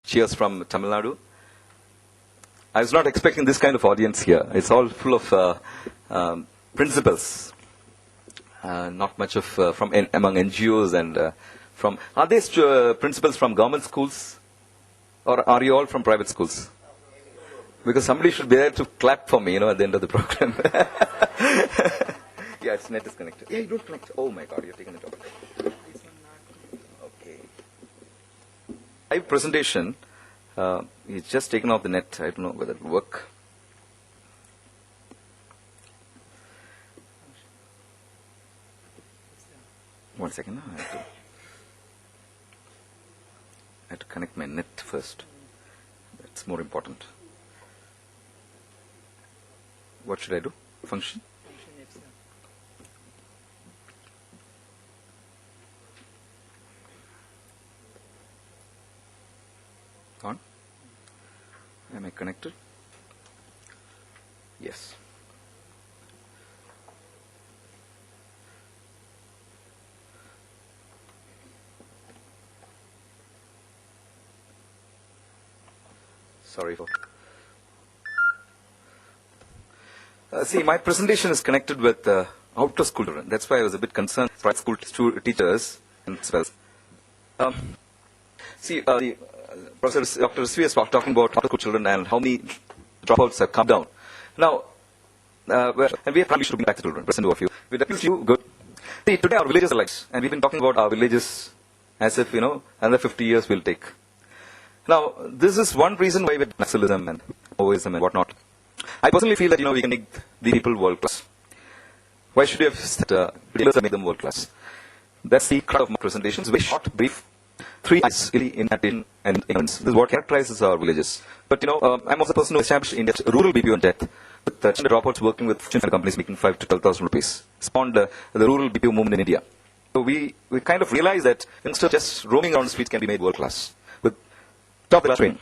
Cheers from Tamil Nadu. I was not expecting this kind of audience here. It's all full of principals. Not much of from among NGOs and from. Are they principals from government schools, or are you all from private schools? Because somebody should be there to clap for me, at the end of the program. Yeah, its net is connected. Yeah, you don't connect. Oh my God, you're taking it off. Okay. Live presentation. It's just taken off the net. I don't know whether it will work. One second. I have to connect my net first. That's more important. What should I do? Function? On? Am I connected? Yes. Sorry for. See, my presentation is connected with outer school children. That's why I was a bit concerned. Private school teachers and as well. See, Professor Dr. Svi is talking about outer school children and how many dropouts have come down. Now, and we probably should bring back the children. Present to a few. With appeal to you, good. See, today our villages are lights, and we've been talking about our villages as if another 50 years will take. Now, this is one reason why with nationalism and Maoism and whatnot. I personally feel that we can make the people world class. Why should we have said make them world class? That's the crux of my presentations. Very short, brief, 3 eyes really in and ignorance. This is what characterizes our villages. But I'm also the person who established India's rural BPO and death, with dropouts working with Fortune companies making 5,000 to 12,000 rupees. Spawned the rural BPO movement in India. So we kind of realized that instead of just roaming around the streets can be made world class with top class training.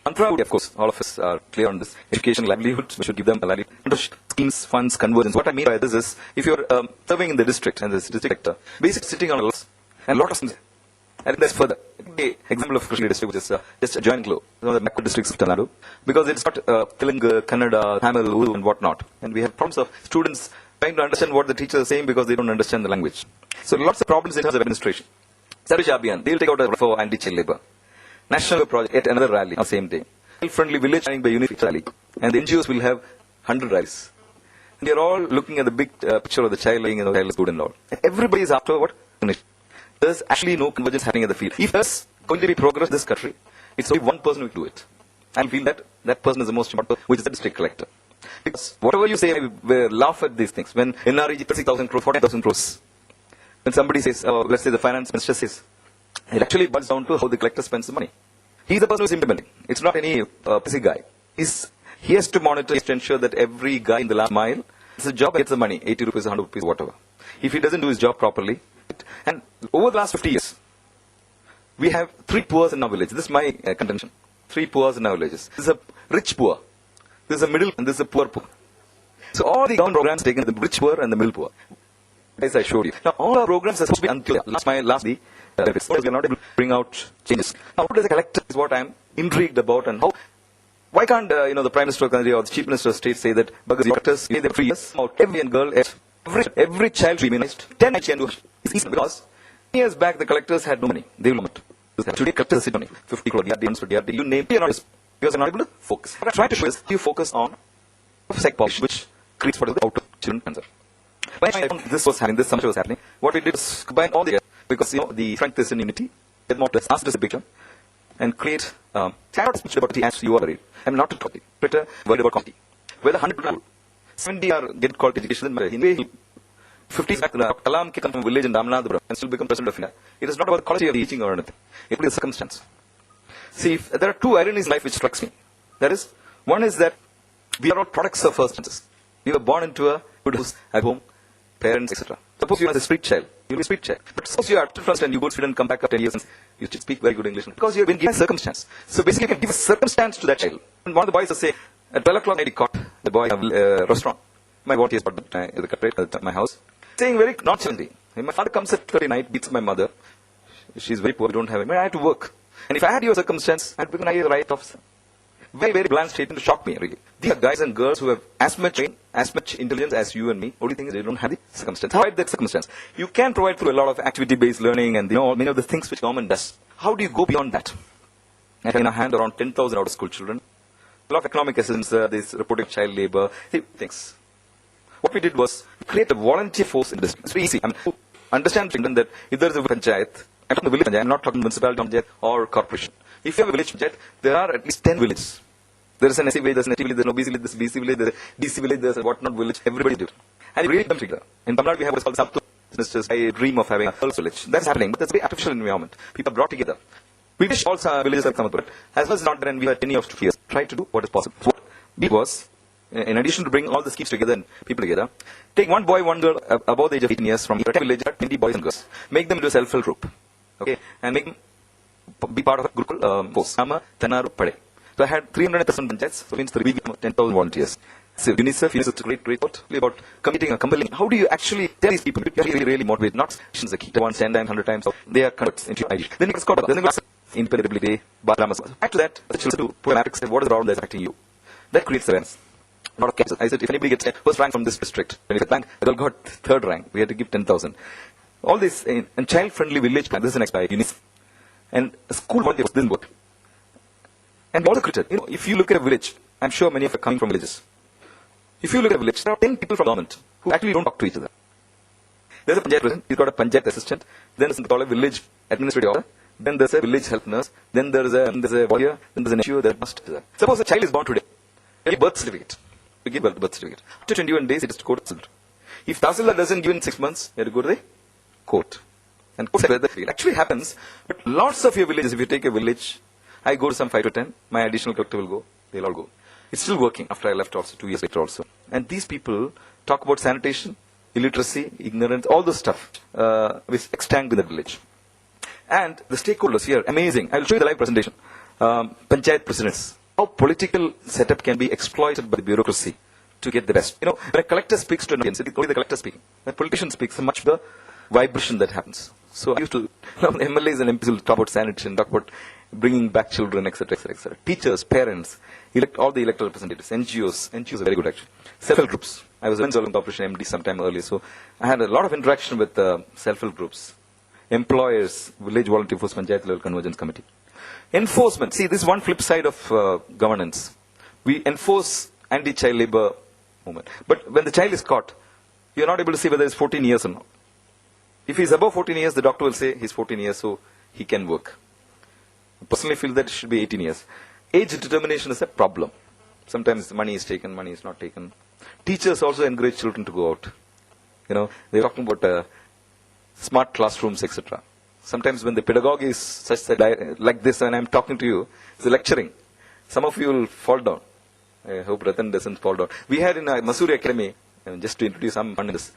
Mantra, of course, all of us are clear on this. Education, livelihood, we should give them a livelihood. Schemes, funds, convergence. What I mean by this is, if you're serving in the district and the district sector, basically sitting on a lot and a lot of things. I think that's further. Example of Krishna district, which is just adjoining Glow, one of the macro districts of Tamil Nadu, because it's not Telugu, Kannada, Tamil, Urdu, and whatnot. And we have problems of students trying to understand what the teacher is saying because they don't understand the language. So lots of problems in terms of administration. Santosh Babu, they'll take out a for anti-child labor. National project at another rally on the same day. Friendly village running by Unity rally. And the NGOs will have 100 rallies. And they're all looking at the big picture of the child laying and the child is good and all. And everybody is after what? There's actually no convergence happening at the field. If there's going to be progress in this country, it's only one person who can do it. I feel that that person is the most important, which is the district collector. Because whatever you say, we laugh at these things. When NREG 30,000 crores, 40,000 crores. When somebody says, let's say the finance minister says, it actually boils down to how the collector spends the money. He's the person who's implementing. It's not any busy guy. He has to monitor, he has to ensure that every guy in the last mile, it's a job, gets the money, 80 rupees, 100 rupees, whatever. If he doesn't do his job properly, and over the last 50 years, we have 3 poors in our village. This is my contention. 3 poors in our villages. This is a rich poor, this is a middle, and this is a poor poor. So all the government programs taken the rich poor and the middle poor. As I showed you. Now all our programs are supposed to be unclear. Last benefits. We are not able to bring out changes. Now, what is a collector is what I am intrigued about, and how. Why can't the Prime Minister of the country or the Chief Minister of the state say that because the doctors pay them 3 years out every young girl, every child should be immunized, 10 ICN is easy because years back the collectors had no money. They will not. Today collectors sit on 50 crore DRD, for DRD, you name it, because they're not able to focus. What I try to show is you focus on sec population, which creates what is the outer children cancer. When I found this was happening, this summit was happening, what we did was combine all the because the strength is in unity. Get more less ask us a picture and create cannot speak about the as you are worried. I'm not talking. Better worried about quantity. Whether 100 people, 70 are get quality education, in 50 back Kalam came from a village in Ramanathapuram and still become president of India. It is not about the quality of the teaching or anything. It is a circumstance. See, there are 2 ironies in life which strikes me. That is, one is that we are all products of first chances. We were born into a good house at home, parents, etc. Suppose you are a street child, you'll be a street child. But suppose you are at first and you go to Sweden and come back after 10 years and you speak very good English. Because you have been given a circumstance. So basically you can give a circumstance to that child. And one of the boys will say, at 12 o'clock night he caught the boy in a restaurant. My what he has bought at my house. Saying very nonchalantly. My father comes at 12 night, beats my mother. She's very poor, we don't have him. I have to work. And if I had your circumstance, I'd become a right officer. Very, very blunt statement to shock me, really. These are guys and girls who have as much brain, as much intelligence as you and me. Only thing is they don't have the circumstance. How provide that circumstance? You can provide through a lot of activity-based learning and many of the things which government does. How do you go beyond that? I have in our hand around 10,000 out-of-school children. A lot of economic assistance, this reporting child labor, things. What we did was create a volunteer force in this. It's very easy. I mean, understand that if there is a panchayat, I'm talking village panchayat, I'm not talking municipality panchayat or corporation. If you have a village panchayat, there are at least 10 villages. There is an SC village, there's an ST village, there's an OBC village, there's a BC village, there's a DC village, there's a whatnot village, everybody do it. And it really comes together. In Tamil Nadu, we have what's called Santosh. I dream of having a whole village. That's happening, but that's a very artificial environment. People are brought together. We wish all villages have come up with it. As well as not there, and we had 10 years to years. Try to do what is possible. So what we was, in addition to bring all the schemes together and people together, take one boy, one girl above the age of 18 years from each village, 20 boys and girls. Make them into a self-help group. Okay? And make them be part of a group force. Tanaru Pade. So I had 300,000 panchayats, so means 10,000 volunteers. So UNICEF is a great report about committing or compelling. How do you actually tell these people? You really motivate, not actions that keep once, 10 times, 100 times. So they are converts into your idea. Then you get Scott. Then you got independability, Badramas. After that, the children to put a matrix, say, what is the problem that's affecting you? That creates awareness. A lot of cases. I said, if anybody gets first rank from this district, when you bank, they all got third rank. We had to give 10,000. All this in child-friendly village, this is an expert, UNICEF. And school volunteers didn't work. And all the cricket, if you look at a village, I'm sure many of you are coming from villages. If you look at a village, there are 10 people from government who actually don't talk to each other. There's a panchayat president, he's got a panchayat assistant, then there's a village administrative officer, then there's a village health nurse, then there's a warrior, then there's an issue that must. Suppose a child is born today, you give birth certificate. You give birth certificate. After 21 days, it is to go to Tahsildar. If Tahsildar doesn't give in 6 months, you have to go to the court. And court where that actually happens, but lots of your villages, if you take a village, I go to some 5 to 10, my additional collector will go, they'll all go. It's still working after I left also, 2 years later also. And these people talk about sanitation, illiteracy, ignorance, all the stuff which extant in the village. And the stakeholders here, amazing. I will show you the live presentation. Panchayat presidents. How political setup can be exploited by the bureaucracy to get the best. When a collector speaks to an audience, it's only the collector speaking. When a politician speaks, so much the vibration that happens. So I used to, MLAs and MPs will talk about sanitation, talk about bringing back children, etc., etc., etc. Teachers, parents, all the electoral representatives, NGOs are very good actually. Self-help groups. I was a Women's Development Corporation MD sometime earlier, so I had a lot of interaction with self-help groups. Employers, village volunteer force, panchayat level convergence committee. Enforcement. See, this is one flip side of governance. We enforce anti-child labor movement. But when the child is caught, you're not able to see whether he's 14 years or not. If he's above 14 years, the doctor will say he's 14 years, so he can work. I personally feel that it should be 18 years. Age determination is a problem. Sometimes money is taken, money is not taken. Teachers also encourage children to go out. They're talking about smart classrooms, etc. Sometimes when the pedagogy is such that like this, and I'm talking to you, it's lecturing. Some of you will fall down. I hope Ratan doesn't fall down. We had in Masuri Academy, just to introduce some fun in this,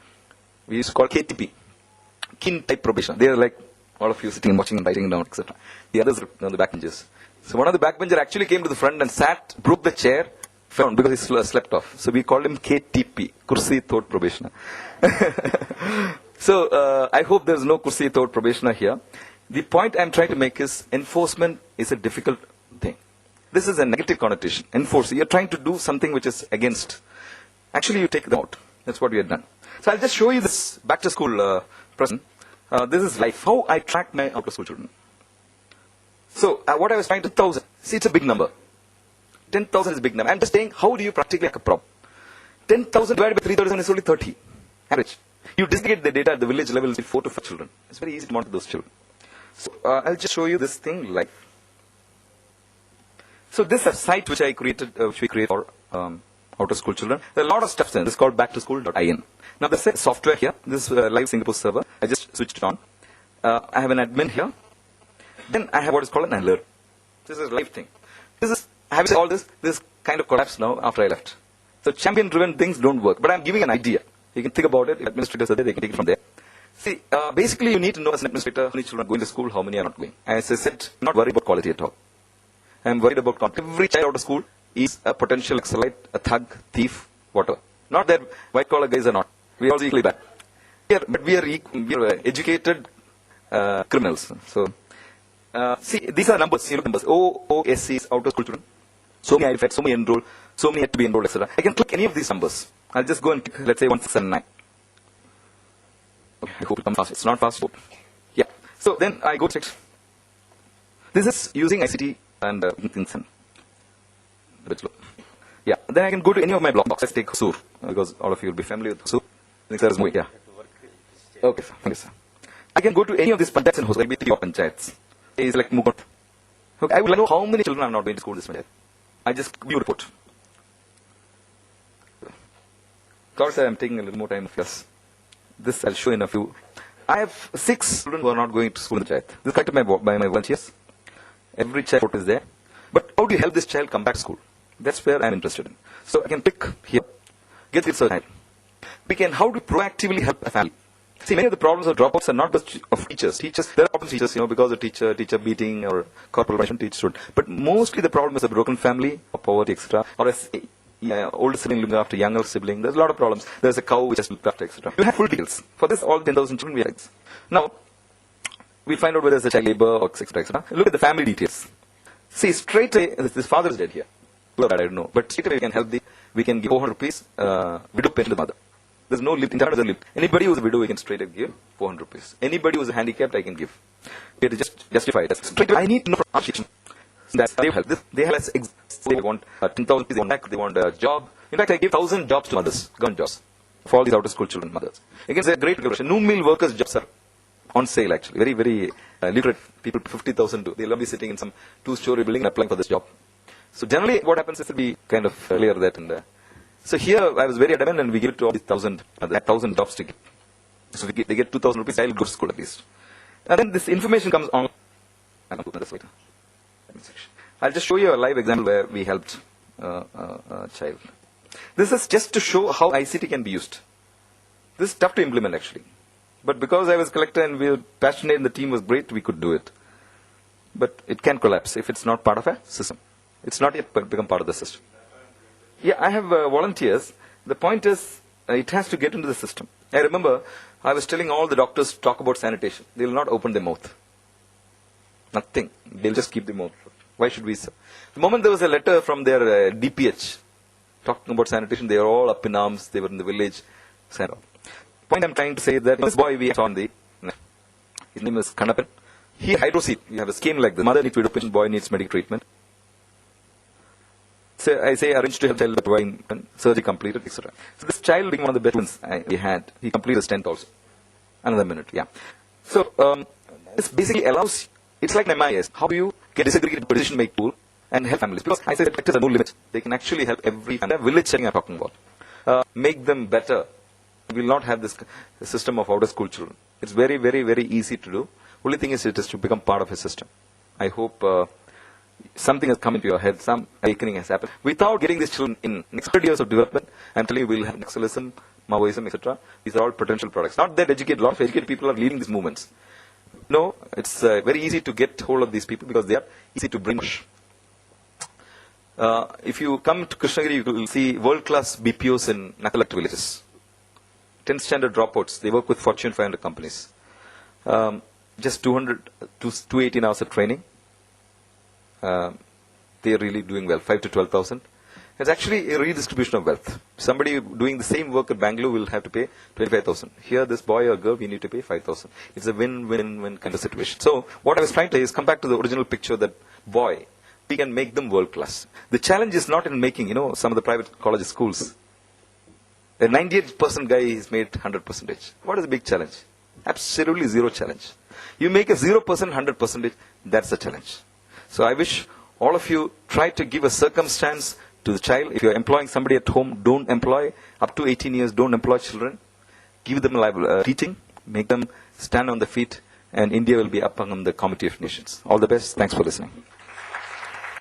we used to call KTP, Keen Type Probation. They are like all of you sitting and watching and writing down, etc. The others are on the backbenches. So one of the backbencher actually came to the front and broke the chair, fell down because he slept off. So we called him KTP, Kursi Thought Probationer. So I hope there's no Kursi Thought Probationer here. The point I'm trying to make is enforcement is a difficult thing. This is a negative connotation. Enforce. You're trying to do something which is against. Actually, you take them out. That's what we have done. So I'll just show you this back to school present. This is life. How I track my out of school children. So what I was trying to 10,000. See, it's a big number. 10,000 is a big number. I'm just saying, how do you practically like a problem? 10,000 divided by 3,000 is only 30. Average. You disaggregate the data at the village level with 4 to 5 children. It's very easy to monitor those children. So I'll just show you this thing live. So this is a site which I created, which we create for out of school children. There are a lot of stuff in this is called backtoschool.in. Now this is software here. This is a live Singapore server. I just switched it on. I have an admin here. Then I have what is called an alert. This is a live thing. Having said all this kind of collapsed now after I left. So champion-driven things don't work. But I'm giving an idea. You can think about it. If administrators are there, they can take it from there. See, basically you need to know as an administrator how many children are going to school, how many are not going. As I said, I'm not worried about quality at all. I'm worried about content. Every child out of school is a potential Naxalite, a thug, thief, whatever. Not that white-collar guys are not. We are all equally bad. But we are educated criminals. So See, these are numbers. You look numbers. OSC is out of school children. So many IFET, so many enrolled, so many had to be enrolled, etc. I can click any of these numbers. I'll just go and click, let's say 1679. Okay, I hope it comes fast. It's not fast. Yeah. So then I go check. This is using ICT and Insen. A bit slow. Yeah. Then I can go to any of my blocks. Let's take Hosur, because all of you will be familiar with Hosur. Yeah. Okay, sir. Thank you, sir. I can go to any of these panchayats in Hosur. Maybe 3 panchayats. It's like Mugot. Okay, I would like to know how many children are not going to school this panchayat. I just give you a report. Sorry, sir, I'm taking a little more time. Yes. This I'll show in a few. I have 6 children who are not going to school in the panchayat. This is collected by my volunteers. Every child report is there. But how do you help this child come back to school? That's where I'm interested in. So I can pick here. Get this child. We can how to proactively help a family. See, many of the problems of dropouts are not just of teachers. There are problems teachers, because of teacher beating or corporal punishment teach student. But mostly the problem is a broken family, or poverty, etc. Or a older sibling looking after younger sibling. There's a lot of problems. There's a cow which has looked after, etc. You have full details. For this, all 10,000 children we have. Now, we find out whether there's a child labor or etc. etc. Look at the family details. See, straight away, this father is dead here. Good or bad, I don't know. But straight away we can help we can give 400 rupees, widow pension to the mother. There's no limit. In Canada, there's no limit. Anybody who's a widow, we can straight away give 400 rupees. Anybody who's handicapped, I can give. We have to just justify it. Straight away, I need to know from our that's they help. They have less. They want 10,000 rupees. They want a job. In fact, I give 1,000 jobs to mothers, government jobs, for all these out of school children, mothers. Again, they're great liberation. Noon meal workers' jobs are on sale, actually. Very, very literate people, 50,000 do. They'll be sitting in some 2-story building and applying for this job. So generally, what happens is we kind of clear that. And so here, I was very adamant, and we give it to all these 1,000 jobs to give. So they get 2,000 rupees. I'll go to school at least. And then this information comes on. I'll just show you a live example where we helped a child. This is just to show how ICT can be used. This is tough to implement, actually. But because I was collector and we were passionate and the team was great, we could do it. But it can collapse if it's not part of a system. It's not yet become part of the system. Yeah, I have volunteers. The point is, it has to get into the system. I remember I was telling all the doctors to talk about sanitation. They will not open their mouth. Nothing. They'll just keep their mouth. Why should we? The moment there was a letter from their DPH talking about sanitation, they were all up in arms. They were in the village. Point I'm trying to say is that this boy we saw on his name is Kanapan. He hydroceal. You have a scheme like this. Mother needs widow pension, boy needs medical treatment. So I say arrange to help child provide surgery completed, etc. So this child being one of the best ones we had, he completed his 10th also. Another minute, yeah. So this basically allows, it's like an MIS. How do you get disaggregated decision make tool and help families? Because I say that collectors are no limit. They can actually help every family. Village setting I'm talking about. Make them better. We will not have this system of out of school children. It's very, very, very easy to do. Only thing is it is to become part of a system. I hope something has come into your head, some awakening has happened. Without getting these children in next 100 years of development, I'm telling you, we'll have Naxalism, Maoism, etc. These are all potential products. Not that a lot of educated people are leading these movements. No, it's very easy to get hold of these people because they are easy to bring. If you come to Krishnagiri, you will see world-class BPOs in Nakalakt villages. 10th standard dropouts, they work with Fortune 500 companies. Just 218 hours of training. They are really doing well, 5 to 12,000. It's actually a redistribution of wealth. Somebody doing the same work at Bangalore will have to pay 25,000. Here, this boy or girl, we need to pay 5,000. It's a win-win-win kind of situation. So, what I was trying to say is come back to the original picture that boy, we can make them world class. The challenge is not in making, some of the private college schools. A 98% guy is made 100%. What is the big challenge? Absolutely zero challenge. You make a 0%, 100%, that's the challenge. So I wish all of you try to give a circumstance to the child. If you're employing somebody at home, don't employ. Up to 18 years, don't employ children. Give them teaching, make them stand on their feet, and India will be up among the Committee of Nations. All the best. Thanks for listening.